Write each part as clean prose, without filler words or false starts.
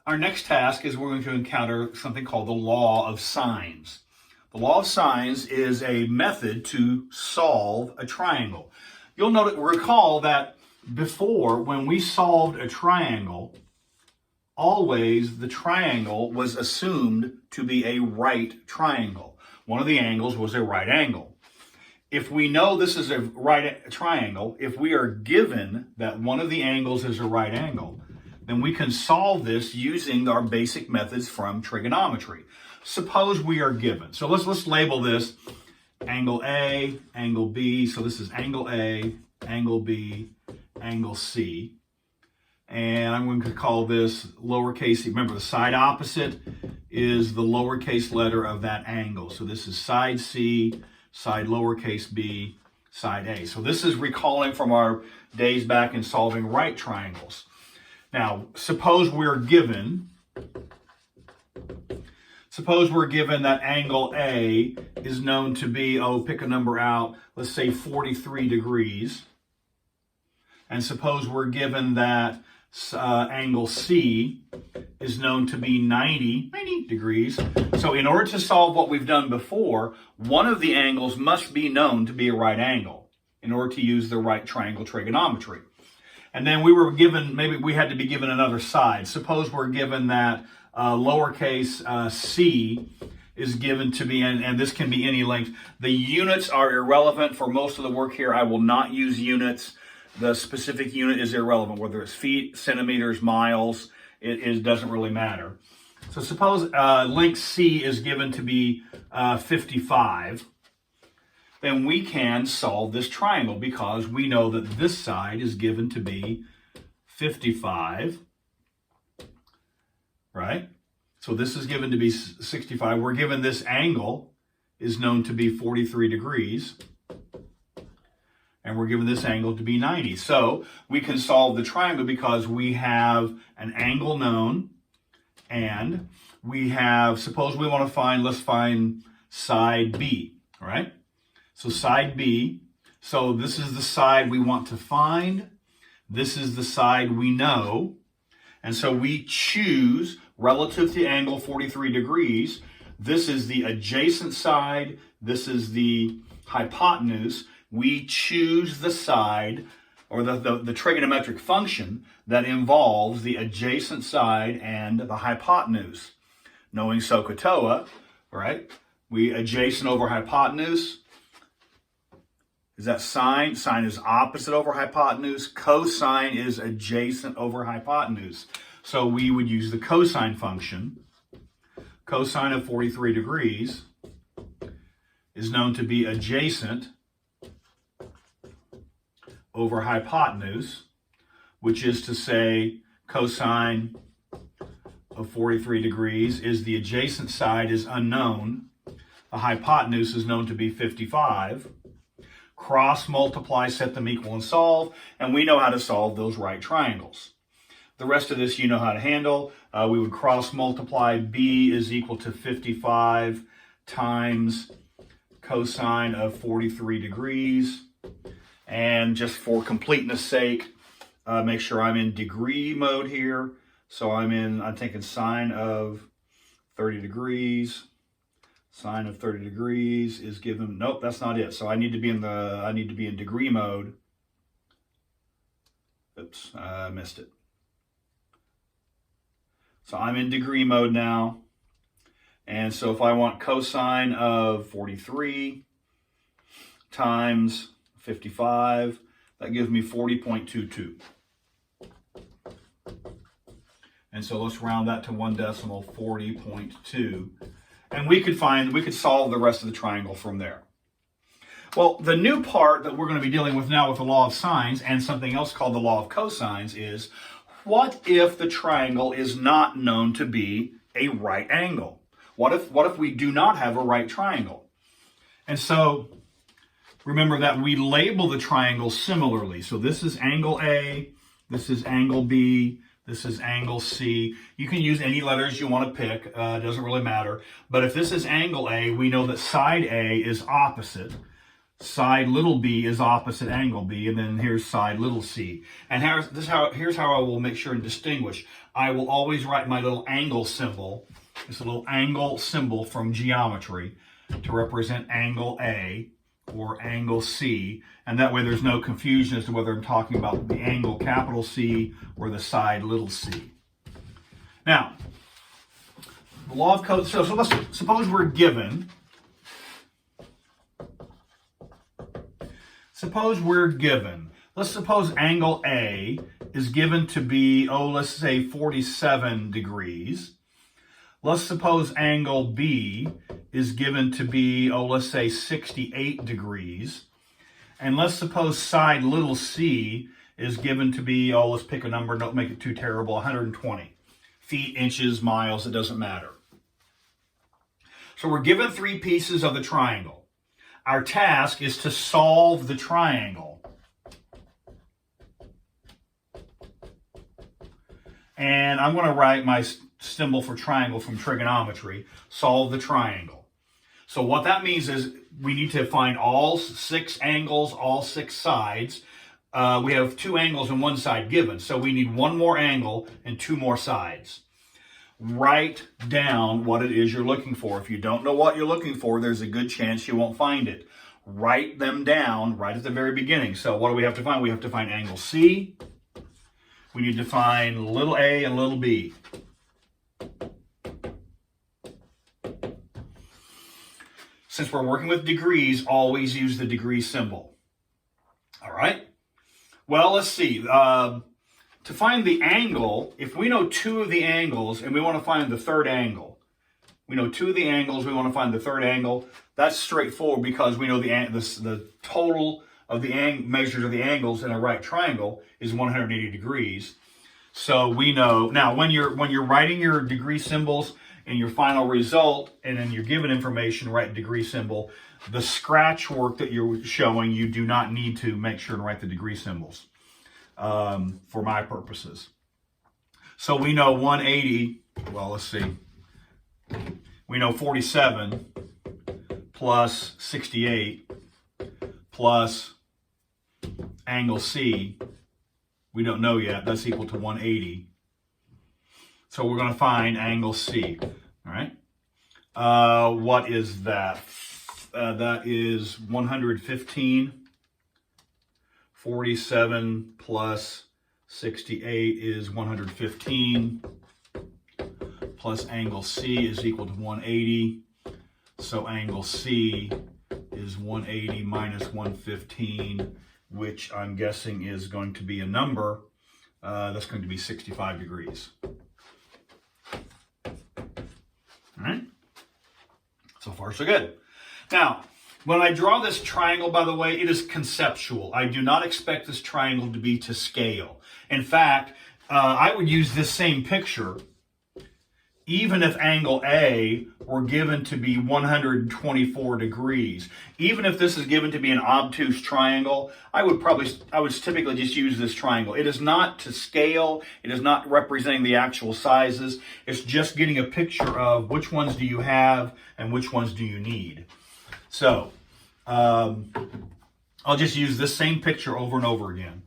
Our next task is we're going to encounter something called the law of sines. The law of sines is a method to solve a triangle. You'll recall that before, when we solved a triangle, always the triangle was assumed to be a right triangle. One of the angles was a right angle. If we know this is a right triangle, if we are given that one of the angles is a right angle, then we can solve this using our basic methods from trigonometry. Suppose we are given. So let's label this angle A, angle B. So this is angle A, angle B, angle C. And I'm going to call this lowercase c. Remember, the side opposite is the lowercase letter of that angle. So this is side C, side lowercase b, side A. So this is recalling from our days back in solving right triangles. Now, suppose we're given that angle A is known to be, pick a number out, let's say 43 degrees. And suppose we're given that angle C is known to be 90 degrees. So in order to solve what we've done before, one of the angles must be known to be a right angle in order to use the right triangle trigonometry. And then we were given, maybe we had to be given another side. Suppose we're given that lowercase c is given to be, and this can be any length. The units are irrelevant for most of the work here. I will not use units. The specific unit is irrelevant, whether it's feet, centimeters, miles, it doesn't really matter. So suppose length C is given to be 55, then we can solve this triangle because we know that this side is given to be 55, right? So this is given to be 65. We're given this angle is known to be 43 degrees. And we're given this angle to be 90. So we can solve the triangle because we have an angle known, and we have, suppose we want to find, let's find side B, all right? So side B, so this is the side we want to find. This is the side we know. And so we choose, relative to angle 43 degrees, this is the adjacent side, this is the hypotenuse. We choose the side, or the trigonometric function that involves the adjacent side and the hypotenuse. Knowing SOHCAHTOA, right? We adjacent over hypotenuse. Is that sine? Sine is opposite over hypotenuse. Cosine is adjacent over hypotenuse. So we would use the cosine function. Cosine of 43 degrees is known to be adjacent over hypotenuse, which is to say cosine of 43 degrees is the adjacent side is unknown. The hypotenuse is known to be 55. Cross, multiply, set them equal, and solve. And we know how to solve those right triangles. The rest of this you know how to handle. We would cross multiply. B is equal to 55 times cosine of 43 degrees. And just for completeness sake, make sure I'm in degree mode here. So I'm taking sine of 30 degrees. Sine of 30 degrees is given, nope, that's not it. So I need to be in degree mode. Oops, I missed it. So I'm in degree mode now. And so if I want cosine of 43 times 55, that gives me 40.22. And so let's round that to one decimal, 40.2. And we could solve the rest of the triangle from there. Well, the new part that we're going to be dealing with now with the law of sines and something else called the law of cosines is, what if the triangle is not known to be a right angle? What if we do not have a right triangle? And so remember that we label the triangle similarly. So this is angle A, this is angle B, this is angle C. You can use any letters you want to pick. It doesn't really matter. But if this is angle A, we know that side A is opposite. Side little b is opposite angle b, and then here's side little c. And here's how I will make sure and distinguish. I will always write my little angle symbol. It's a little angle symbol from geometry to represent angle A or angle C, and that way there's no confusion as to whether I'm talking about the angle capital C or the side little c. Now, the law of code, so let's suppose we're given, let's suppose angle A is given to be, let's say 47 degrees. Let's suppose angle B is given to be, let's say 68 degrees. And let's suppose side little c is given to be, let's pick a number, don't make it too terrible, 120. Feet, inches, miles, it doesn't matter. So we're given three pieces of the triangle. Our task is to solve the triangle. And I'm going to write my symbol for triangle from trigonometry, solve the triangle. So what that means is we need to find all 6 angles, all 6 sides. We have 2 angles and 1 side given, so we need 1 more angle and 2 more sides. Write down what it is you're looking for. If you don't know what you're looking for, there's a good chance you won't find it. Write them down right at the very beginning. So what do we have to find? We have to find angle C. We need to find little a and little b. Since we're working with degrees, always use the degree symbol. All right? Well, let's see. To find the angle, if we know 2 of the angles and we want to find the 3rd angle, we know 2 of the angles, we want to find the 3rd angle, that's straightforward because we know the total of the measures of the angles in a right triangle is 180 degrees. So we know, now when you're writing your degree symbols and your final result, and then you're given information, write degree symbol. The scratch work that you're showing, you do not need to make sure to write the degree symbols for my purposes. So we know 180, well, let's see. We know 47 plus 68 plus angle C. We don't know yet. That's equal to 180. So we're going to find angle C. All right. What is that? That is 115. 47 plus 68 is 115. Plus angle C is equal to 180. So angle C is 180 minus 115, which I'm guessing is going to be a number that's going to be 65 degrees. All right. So far, so good. Now, when I draw this triangle, by the way, it is conceptual. I do not expect this triangle to be to scale. In fact, I would use this same picture even if angle A were given to be 124 degrees. Even if this is given to be an obtuse triangle, I would typically just use this triangle. It is not to scale. It is not representing the actual sizes. It's just getting a picture of which ones do you have and which ones do you need. So I'll just use this same picture over and over again.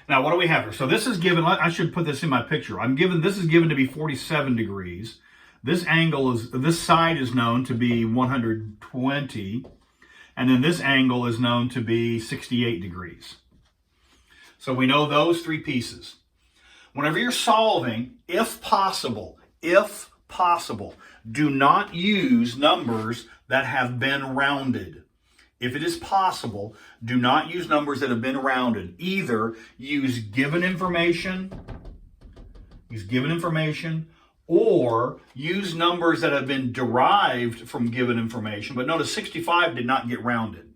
Now, what do we have here? So this is given, I should put this in my picture. This is given to be 47 degrees. This side is known to be 120. And then this angle is known to be 68 degrees. So we know those 3 pieces. Whenever you're solving, if possible, do not use numbers that have been rounded. If it is possible, do not use numbers that have been rounded. Either use given information, or use numbers that have been derived from given information. But notice 65 did not get rounded.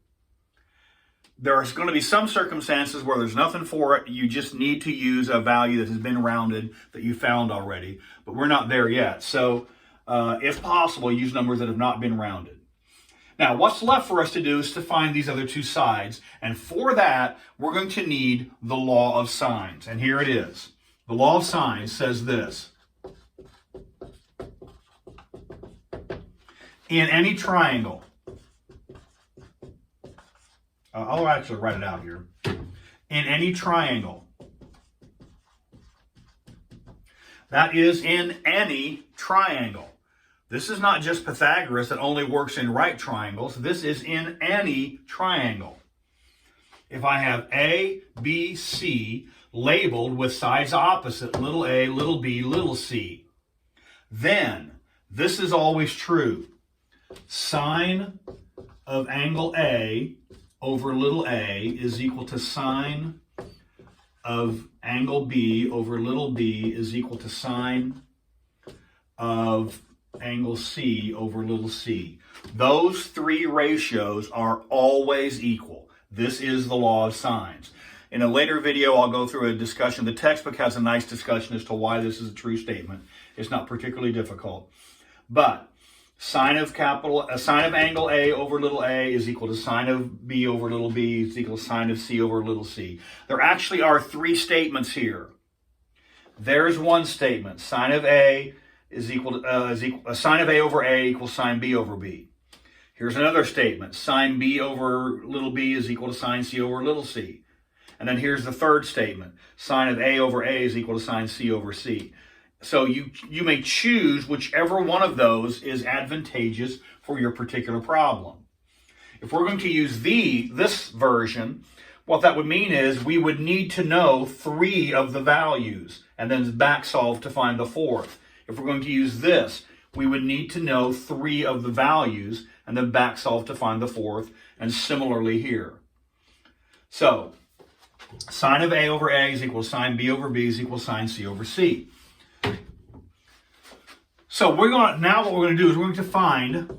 There's going to be some circumstances where there's nothing for it. You just need to use a value that has been rounded that you found already. But we're not there yet. So if possible, use numbers that have not been rounded. Now, what's left for us to do is to find these other 2 sides. And for that, we're going to need the law of sines. And here it is. The law of sines says this. In any triangle, I'll actually write it out here. In any triangle. That is in any triangle. This is not just Pythagoras that only works in right triangles. This is in any triangle. If I have A, B, C labeled with sides opposite, little a, little b, little c, then this is always true. Sine of angle A over little a is equal to sine of angle B over little b is equal to sine of angle C over little c. Those three ratios are always equal. This is the law of sines. In a later video, I'll go through a discussion. The textbook has a nice discussion as to why this is a true statement. It's not particularly difficult. But sine of angle A over little a is equal to sine of B over little b is equal to sine of C over little c. There actually are three statements here. There's one statement. Sine of A is equal to sine of A over A equals sine B over B. Here's another statement. Sine B over little b is equal to sine C over little c. And then here's the third statement. Sine of A over A is equal to sine C over C. So you may choose whichever one of those is advantageous for your particular problem. If we're going to use this version, what that would mean is we would need to know three of the values and then back solve to find the fourth. If we're going to use this, we would need to know three of the values and then back solve to find the fourth, and similarly here. So, sine of A over A is equal to sine B over B is equal to sine C over C. So now what we're going to do is we're going to find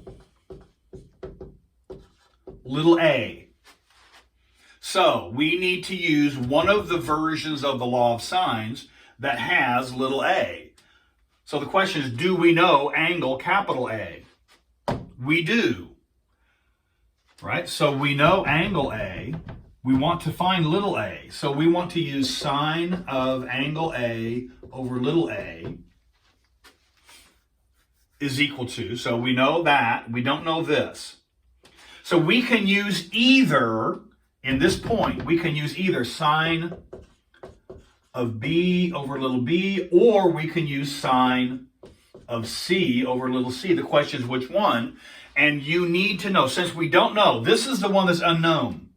little a. So we need to use one of the versions of the law of sines that has little a. So the question is, do we know angle capital A? We do. Right? So we know angle A. We want to find little a. So we want to use sine of angle A over little a is equal to, so we know that, we don't know this. So we can use either, in this point, we can use either sine of B over little b, or we can use sine of C over little c. The question is which one, and you need to know, since we don't know, this is the one that's unknown,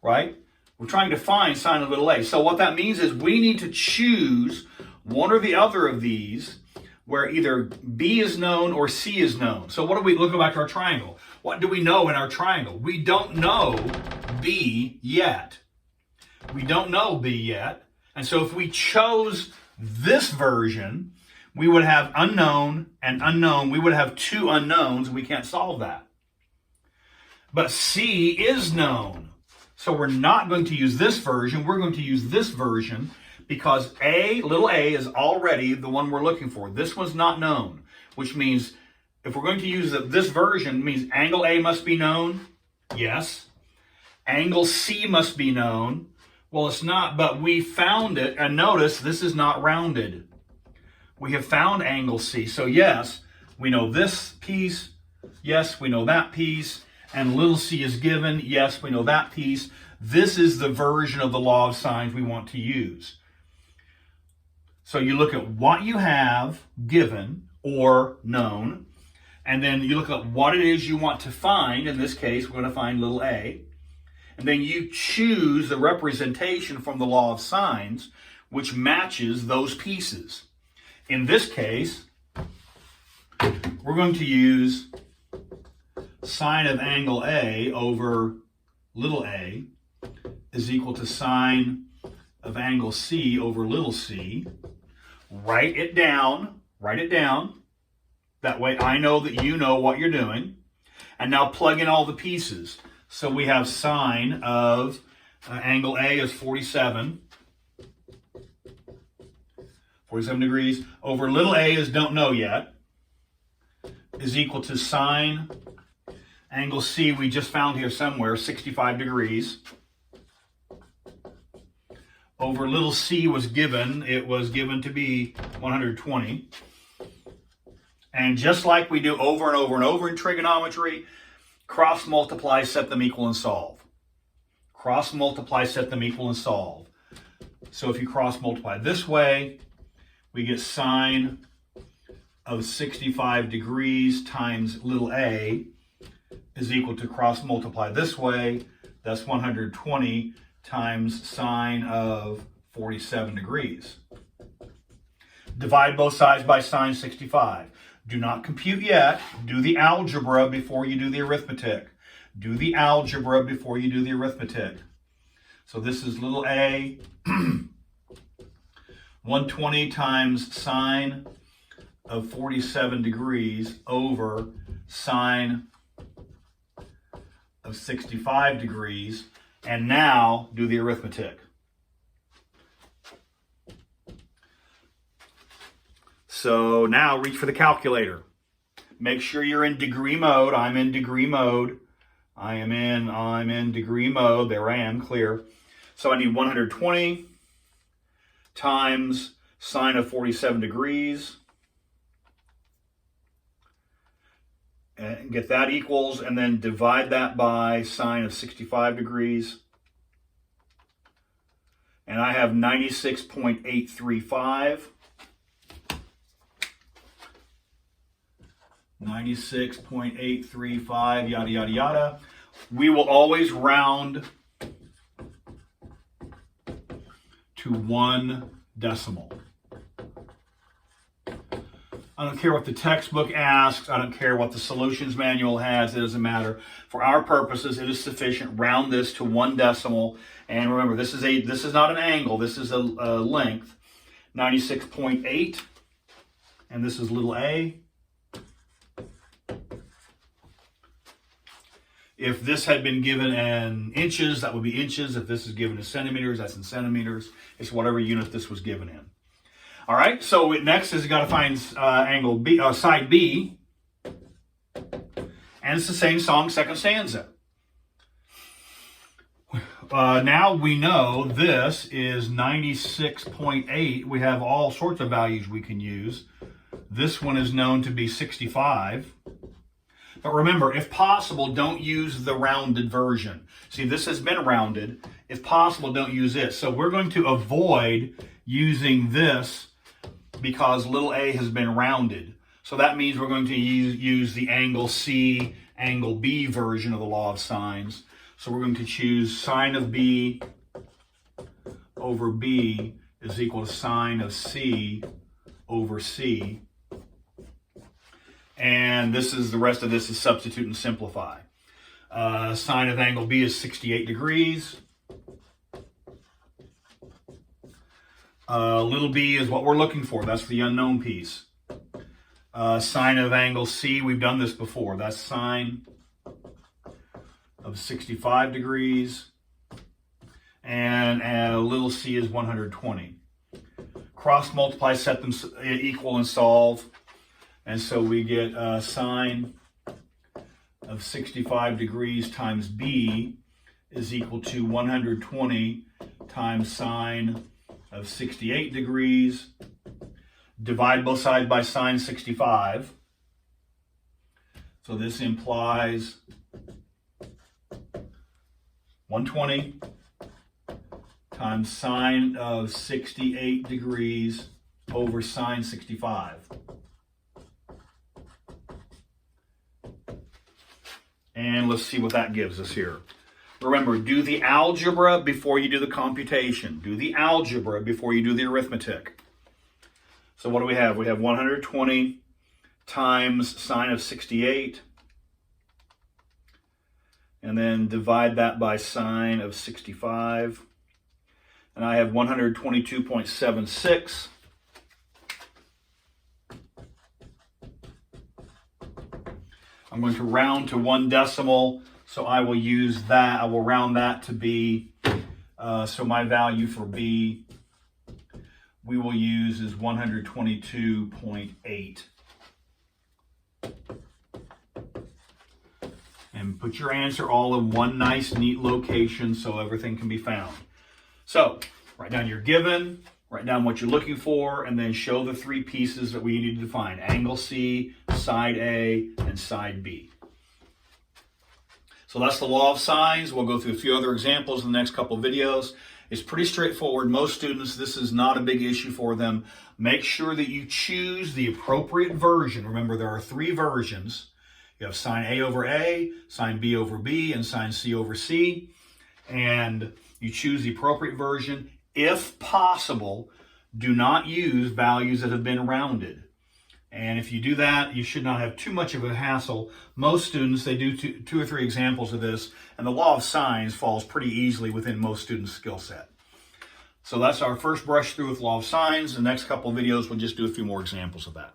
right? We're trying to find sine of little a. So what that means is we need to choose one or the other of these where either B is known or C is known. So what do we, look back to our triangle. What do we know in our triangle? We don't know B yet. We don't know B yet. And so if we chose this version, we would have unknown and unknown. We would have two unknowns. We can't solve that. But C is known. So we're not going to use this version. We're going to use this version because little a is already the one we're looking for. This one's not known, which means if we're going to use this version, it means angle A must be known. Yes. Angle C must be known. Well, it's not, but we found it. And notice this is not rounded. We have found angle C. So yes, we know this piece. Yes, we know that piece. And little c is given. Yes, we know that piece. This is the version of the law of sines we want to use. So you look at what you have given or known, and then you look at what it is you want to find. In this case, we're going to find little a. And then you choose the representation from the law of sines which matches those pieces. In this case, we're going to use sine of angle A over little a is equal to sine of angle C over little c. Write it down. Write it down. That way I know that you know what you're doing. And now plug in all the pieces. So we have sine of angle A is 47 degrees over little a is don't know yet is equal to sine angle C we just found here somewhere, 65 degrees. Over little c was given, it was given to be 120. And just like we do over and over and over in trigonometry, cross multiply, set them equal, and solve. Cross multiply, set them equal, and solve. So if you cross multiply this way, we get sine of 65 degrees times little a is equal to cross multiply this way. That's 120 times sine of 47 degrees. Divide both sides by sine 65. Do not compute yet. Do the algebra before you do the arithmetic. Do the algebra before you do the arithmetic. So this is little a, 120 times sine of 47 degrees over sine of 65 degrees. And now do the arithmetic. So now reach for the calculator. Make sure you're in degree mode. I'm in degree mode. I'm in degree mode. There I am, clear. So I need 120 times sine of 47 degrees. And get that equals, and then divide that by sine of 65 degrees. And I have 96.835. 96.835, yada, yada, yada. We will always round to 1 decimal. I don't care what the textbook asks. I don't care what the solutions manual has. It doesn't matter. For our purposes, it is sufficient. Round this to 1 decimal. And remember, this is not an angle. This is a length. 96.8. And this is little a. If this had been given in inches, that would be inches. If this is given in centimeters, that's in centimeters. It's whatever unit this was given in. All right, so next is you got to find angle B, side B. And it's the same song, second stanza. Now we know this is 96.8. We have all sorts of values we can use. This one is known to be 65. But remember, if possible, don't use the rounded version. See, this has been rounded. If possible, don't use it. So we're going to avoid using this because little a has been rounded. So that means we're going to use the angle C, angle B version of the law of sines. So we're going to choose sine of B over B is equal to sine of C over C. And this is the rest of this is substitute and simplify. Sine of angle B is 68 degrees. Little b is what we're looking for. That's the unknown piece. Sine of angle C, we've done this before. That's sine of 65 degrees. And little c is 120. Cross multiply, set them equal, and solve. And so we get sine of 65 degrees times b is equal to 120 times sine of 68 degrees. Divide both sides by sine 65. So this implies 120 times sine of 68 degrees over sine 65. And let's see what that gives us here. Remember, do the algebra before you do the computation. Do the algebra before you do the arithmetic. So what do we have? We have 120 times sine of 68. And then divide that by sine of 65. And I have 122.76. I'm going to round to 1 decimal, so I will use that. I will round that to B. So my value for B, we will use is 122.8. And put your answer all in one nice, neat location so everything can be found. So write down your given, write down what you're looking for, and then show the 3 pieces that we need to find. Angle C, side A, and side B. So that's the law of sines. We'll go through a few other examples in the next couple of videos. It's pretty straightforward. Most students, this is not a big issue for them. Make sure that you choose the appropriate version. Remember, there are 3 versions. You have sine A over A, sine B over B, and sine C over C. And you choose the appropriate version. If possible, do not use values that have been rounded. And if you do that, you should not have too much of a hassle. Most students, they do two or three examples of this, and the law of sines falls pretty easily within most students' skill set. So that's our first brush through with law of sines. The next couple of videos, we'll just do a few more examples of that.